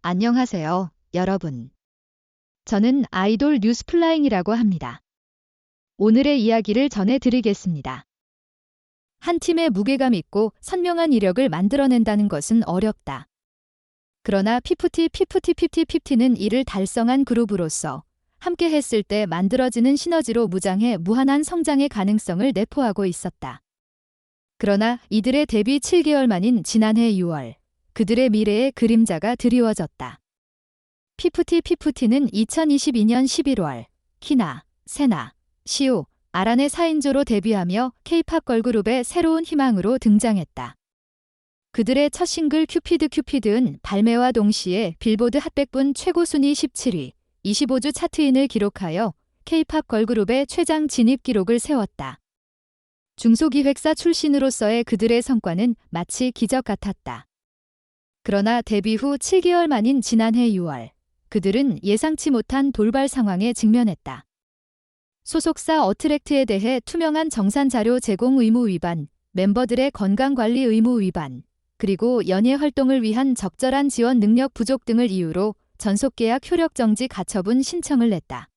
안녕하세요, 여러분. 저는 아이돌 뉴스플라잉이라고 합니다. 오늘의 이야기를 전해드리겠습니다. 한 팀의 무게감 있고 선명한 이력을 만들어낸다는 것은 어렵다. 그러나 피프티는 이를 달성한 그룹으로서 함께 했을 때 만들어지는 시너지로 무장해 무한한 성장의 가능성을 내포하고 있었다. 그러나 이들의 데뷔 6개월 만인 지난해 6월, 그들의 미래의 그림자가 드리워졌다. 피프티는 2022년 11월 키나, 세나, 시우, 아란의 4인조로 데뷔하며 K-팝 걸그룹의 새로운 희망으로 등장했다. 그들의 첫 싱글 큐피드은 발매와 동시에 빌보드 핫100분 최고 순위 17위, 25주 차트인을 기록하여 K-팝 걸그룹의 최장 진입 기록을 세웠다. 중소기획사 출신으로서의 그들의 성과는 마치 기적 같았다. 그러나 데뷔 후 7개월 만인 지난해 6월, 그들은 예상치 못한 돌발 상황에 직면했다. 소속사 어트랙트에 대해 투명한 정산 자료 제공 의무 위반, 멤버들의 건강관리 의무 위반, 그리고 연예 활동을 위한 적절한 지원 능력 부족 등을 이유로 전속계약 효력 정지 가처분 신청을 냈다.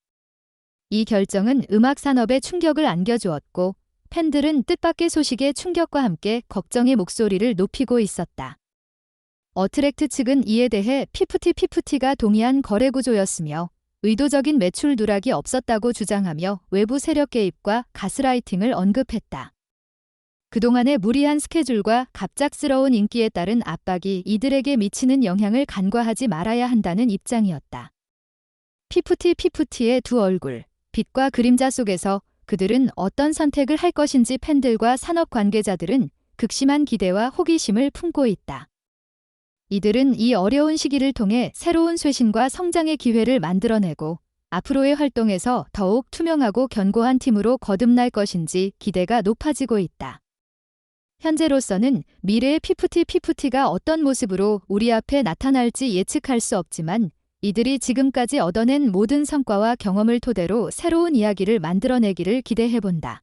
이 결정은 음악 산업에 충격을 안겨주었고, 팬들은 뜻밖의 소식의 충격과 함께 걱정의 목소리를 높이고 있었다. 어트랙트 측은 이에 대해 피프티가 동의한 거래 구조였으며 의도적인 매출 누락이 없었다고 주장하며 외부 세력 개입과 가스라이팅을 언급했다. 그동안의 무리한 스케줄과 갑작스러운 인기에 따른 압박이 이들에게 미치는 영향을 간과하지 말아야 한다는 입장이었다. 피프티의 두 얼굴, 빛과 그림자 속에서 그들은 어떤 선택을 할 것인지 팬들과 산업 관계자들은 극심한 기대와 호기심을 품고 있다. 이들은 이 어려운 시기를 통해 새로운 쇄신과 성장의 기회를 만들어내고 앞으로의 활동에서 더욱 투명하고 견고한 팀으로 거듭날 것인지 기대가 높아지고 있다. 현재로서는 미래의 피프티가 어떤 모습으로 우리 앞에 나타날지 예측할 수 없지만 이들이 지금까지 얻어낸 모든 성과와 경험을 토대로 새로운 이야기를 만들어내기를 기대해본다.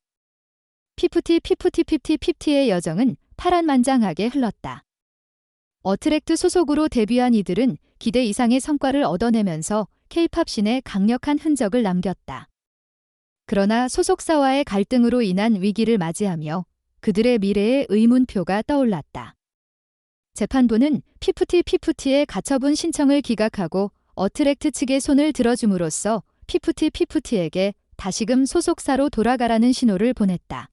피프티의 여정은 파란만장하게 흘렀다. 어트랙트 소속으로 데뷔한 이들은 기대 이상의 성과를 얻어내면서 K-팝 씬에 강력한 흔적을 남겼다. 그러나 소속사와의 갈등으로 인한 위기를 맞이하며 그들의 미래에 의문표가 떠올랐다. 재판부는 피프티의 가처분 신청을 기각하고 어트랙트 측의 손을 들어줌으로써 피프티에게 다시금 소속사로 돌아가라는 신호를 보냈다.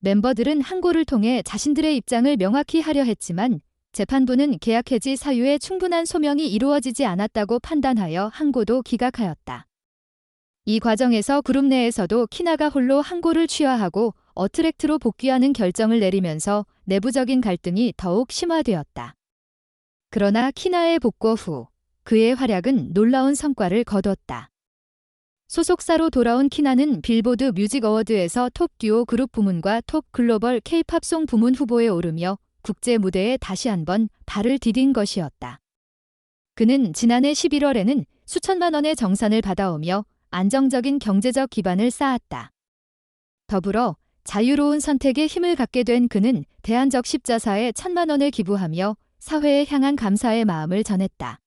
멤버들은 항고를 통해 자신들의 입장을 명확히 하려 했지만 재판부는 계약 해지 사유에 충분한 소명이 이루어지지 않았다고 판단하여 항고도 기각하였다. 이 과정에서 그룹 내에서도 키나가 홀로 항고를 취하하고 어트랙트로 복귀하는 결정을 내리면서 내부적인 갈등이 더욱 심화되었다. 그러나 키나의 복구 후 그의 활약은 놀라운 성과를 거뒀다. 소속사로 돌아온 키나는 빌보드 뮤직 어워드에서 톱 듀오 그룹 부문과 톱 글로벌 K-팝 송 부문 후보에 오르며 국제 무대에 다시 한번 발을 디딘 것이었다. 그는 지난해 11월에는 수천만 원의 정산을 받아오며 안정적인 경제적 기반을 쌓았다. 더불어 자유로운 선택에 힘을 갖게 된 그는 대한적 십자사에 1,000만 원을 기부하며 사회에 향한 감사의 마음을 전했다.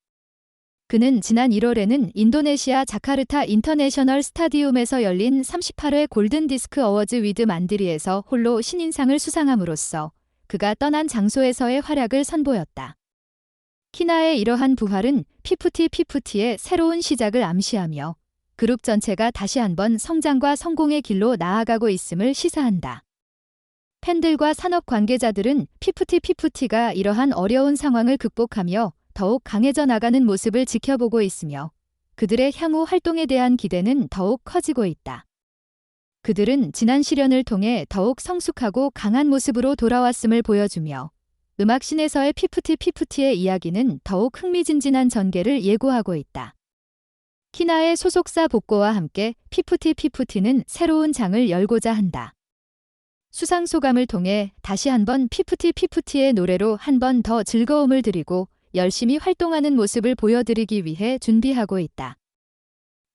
그는 지난 1월에는 인도네시아 자카르타 인터내셔널 스타디움에서 열린 38회 골든 디스크 어워즈 위드 만드리에서 홀로 신인상을 수상함으로써 그가 떠난 장소에서의 활약을 선보였다. 키나의 이러한 부활은 피프티의 새로운 시작을 암시하며 그룹 전체가 다시 한번 성장과 성공의 길로 나아가고 있음을 시사한다. 팬들과 산업 관계자들은 피프티가 이러한 어려운 상황을 극복하며 더욱 강해져 나가는 모습을 지켜보고 있으며 그들의 향후 활동에 대한 기대는 더욱 커지고 있다. 그들은 지난 시련을 통해 더욱 성숙하고 강한 모습으로 돌아왔음을 보여주며 음악씬에서의 피프티의 이야기는 더욱 흥미진진한 전개를 예고하고 있다. 키나의 소속사 복고와 함께 피프티는 새로운 장을 열고자 한다. 수상 소감을 통해 다시 한번 피프티의 노래로 한 번 더 즐거움을 드리고 열심히 활동하는 모습을 보여드리기 위해 준비하고 있다.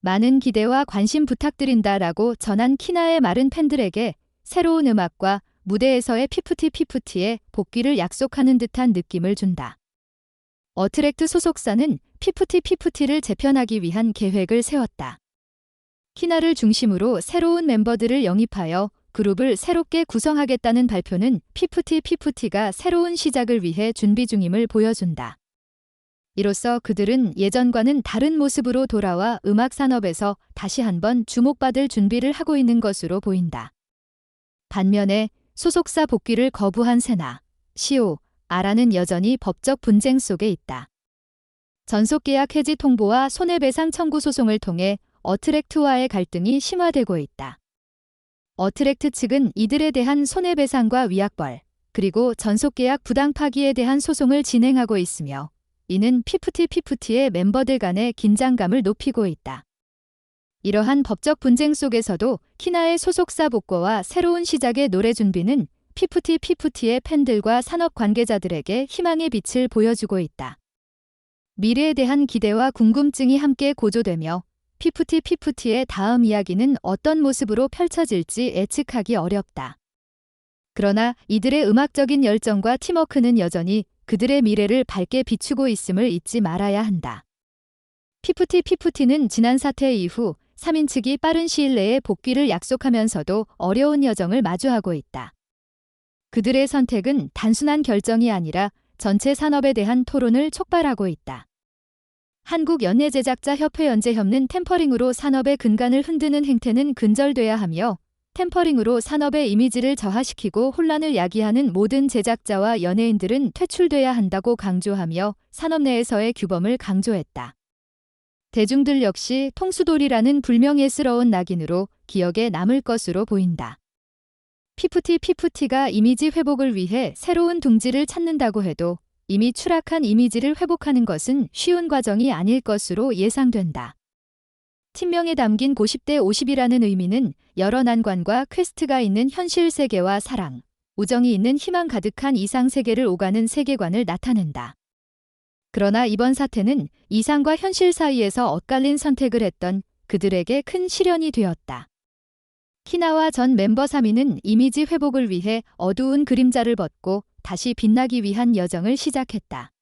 많은 기대와 관심 부탁드린다라고 전한 키나의 말은 팬들에게 새로운 음악과 무대에서의 피프티의 복귀를 약속하는 듯한 느낌을 준다. 어트랙트 소속사는 피프티를 재편하기 위한 계획을 세웠다. 키나를 중심으로 새로운 멤버들을 영입하여 그룹을 새롭게 구성하겠다는 발표는 피프티가 새로운 시작을 위해 준비 중임을 보여준다. 이로써 그들은 예전과는 다른 모습으로 돌아와 음악 산업에서 다시 한번 주목받을 준비를 하고 있는 것으로 보인다. 반면에 소속사 복귀를 거부한 세나, 아라는 여전히 법적 분쟁 속에 있다. 전속계약 해지 통보와 손해배상 청구 소송을 통해 어트랙트와의 갈등이 심화되고 있다. 어트랙트 측은 이들에 대한 손해배상과 위약벌, 그리고 전속계약 부당 파기에 대한 소송을 진행하고 있으며 이는 피프티의 멤버들 간의 긴장감을 높이고 있다. 이러한 법적 분쟁 속에서도 키나의 소속사 복구와 새로운 시작의 노래 준비는 피프티의 팬들과 산업 관계자들에게 희망의 빛을 보여주고 있다. 미래에 대한 기대와 궁금증이 함께 고조되며 피프티의 다음 이야기는 어떤 모습으로 펼쳐질지 예측하기 어렵다. 그러나 이들의 음악적인 열정과 팀워크는 여전히 그들의 미래를 밝게 비추고 있음을 잊지 말아야 한다. 피프티는 지난 사태 이후 3인 측이 빠른 시일 내에 복귀를 약속하면서도 어려운 여정을 마주하고 있다. 그들의 선택은 단순한 결정이 아니라 전체 산업에 대한 토론을 촉발하고 있다. 한국연예제작자협회 연재협는 템퍼링으로 산업의 근간을 흔드는 행태는 근절돼야 하며 템퍼링으로 산업의 이미지를 저하시키고 혼란을 야기하는 모든 제작자와 연예인들은 퇴출돼야 한다고 강조하며 산업 내에서의 규범을 강조했다. 대중들 역시 통수돌이라는 불명예스러운 낙인으로 기억에 남을 것으로 보인다. 피프티가 이미지 회복을 위해 새로운 둥지를 찾는다고 해도 이미 추락한 이미지를 회복하는 것은 쉬운 과정이 아닐 것으로 예상된다. 팀명에 담긴 50대 50이라는 의미는 여러 난관과 퀘스트가 있는 현실 세계와 사랑, 우정이 있는 희망 가득한 이상 세계를 오가는 세계관을 나타낸다. 그러나 이번 사태는 이상과 현실 사이에서 엇갈린 선택을 했던 그들에게 큰 시련이 되었다. 키나와 전 멤버 3인은 이미지 회복을 위해 어두운 그림자를 벗고 다시 빛나기 위한 여정을 시작했다.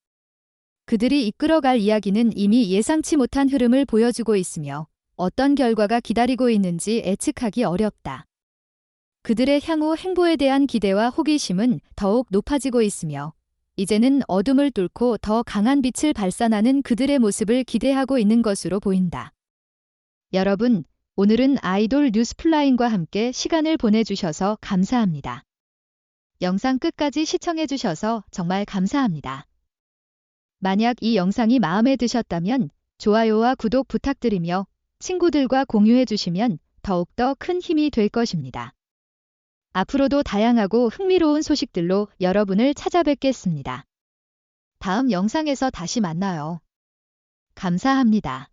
그들이 이끌어갈 이야기는 이미 예상치 못한 흐름을 보여주고 있으며 어떤 결과가 기다리고 있는지 예측하기 어렵다. 그들의 향후 행보에 대한 기대와 호기심은 더욱 높아지고 있으며 이제는 어둠을 뚫고 더 강한 빛을 발산하는 그들의 모습을 기대하고 있는 것으로 보인다. 여러분, 오늘은 아이돌 뉴스플라잉과 함께 시간을 보내주셔서 감사합니다. 영상 끝까지 시청해주셔서 정말 감사합니다. 만약 이 영상이 마음에 드셨다면 좋아요와 구독 부탁드리며 친구들과 공유해주시면 더욱더 큰 힘이 될 것입니다. 앞으로도 다양하고 흥미로운 소식들로 여러분을 찾아뵙겠습니다. 다음 영상에서 다시 만나요. 감사합니다.